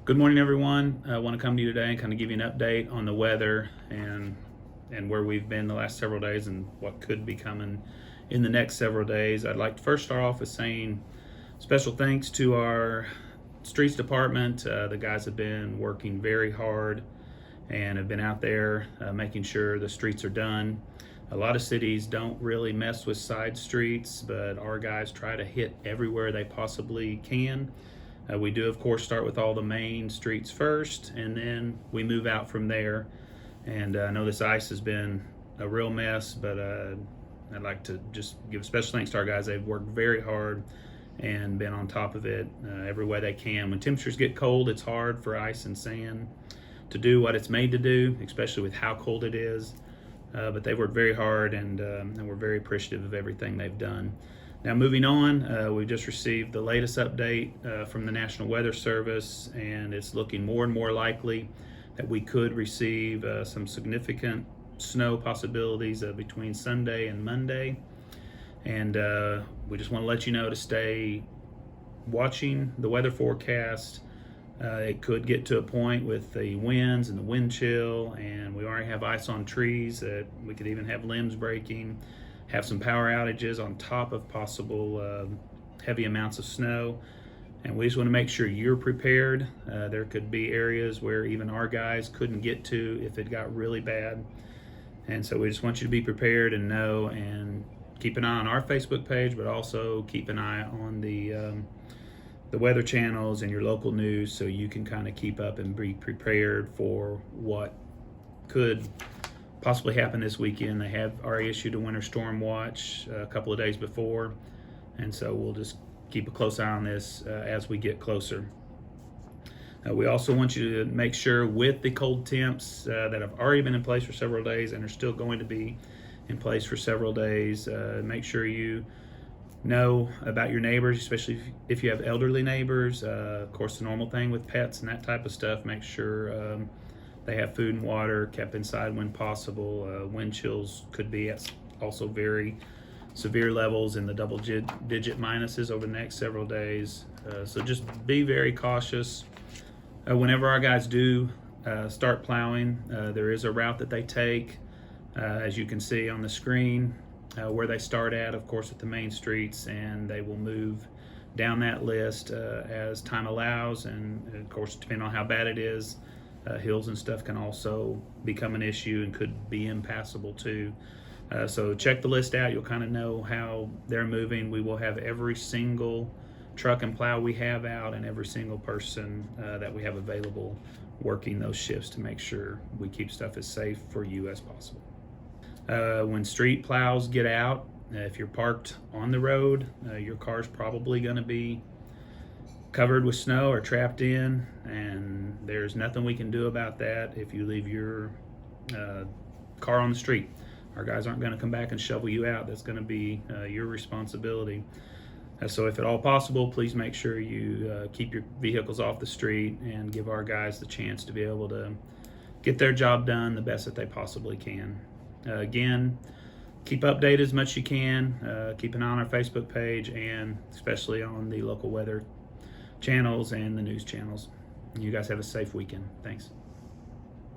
Good morning, everyone. I want to come to you today and kind of give you an update on the weather and where we've been the last several days and what could be coming in the next several days. I'd like to first start off with saying special thanks to our streets department. The guys have been working very hard and have been out there making sure the streets are done. A lot of cities don't really mess with side streets, but our guys try to hit everywhere they possibly can. We do, of course, start with all the main streets first, and then we move out from there. And I know this ice has been a real mess, but I'd like to just give special thanks to our guys. They've worked very hard and been on top of it every way they can. When temperatures get cold, it's hard for ice and sand to do what it's made to do, especially with how cold it is. But they've worked very hard, and we're very appreciative of everything they've done. Now, moving on, we just received the latest update from the National Weather Service, and it's looking more and more likely that we could receive some significant snow possibilities between Sunday and Monday. And we just want to let you know to stay watching the weather forecast. It could get to a point with the winds and the wind chill, and we already have ice on trees that we could even have limbs breaking, have some power outages on top of possible heavy amounts of snow. And we just want to make sure you're prepared. There could be areas where even our guys couldn't get to if it got really bad. And so we just want you to be prepared and know, and keep an eye on our Facebook page, but also keep an eye on the weather channels and your local news, so you can kind of keep up and be prepared for what could possibly happen this weekend. They have already issued a winter storm watch a couple of days before, and so we'll just keep a close eye on this as we get closer. We also want you to make sure, with the cold temps that have already been in place for several days and are still going to be in place for several days, make sure you know about your neighbors, especially if you have elderly neighbors. Of course, the normal thing with pets and that type of stuff, make sure they have food and water kept inside when possible. Wind chills could be at also very severe levels in the double-digit minuses over the next several days. So just be very cautious. Whenever our guys do start plowing, there is a route that they take, as you can see on the screen, where they start at, of course, at the main streets, and they will move down that list as time allows. And of course, depending on how bad it is, hills and stuff can also become an issue and could be impassable too. So check the list out. You'll kind of know how they're moving. We will have every single truck and plow we have out, and every single person that we have available working those shifts to make sure we keep stuff as safe for you as possible. When street plows get out, if you're parked on the road, your car's probably going to be covered with snow or trapped in, and there's nothing we can do about that if you leave your car on the street. Our guys aren't going to come back and shovel you out. That's going to be your responsibility. So if at all possible, please make sure you keep your vehicles off the street and give our guys the chance to be able to get their job done the best that they possibly can. Again, keep updated as much as you can. Keep an eye on our Facebook page, and especially on the local weather channels and the news channels. You guys have a safe weekend. Thanks.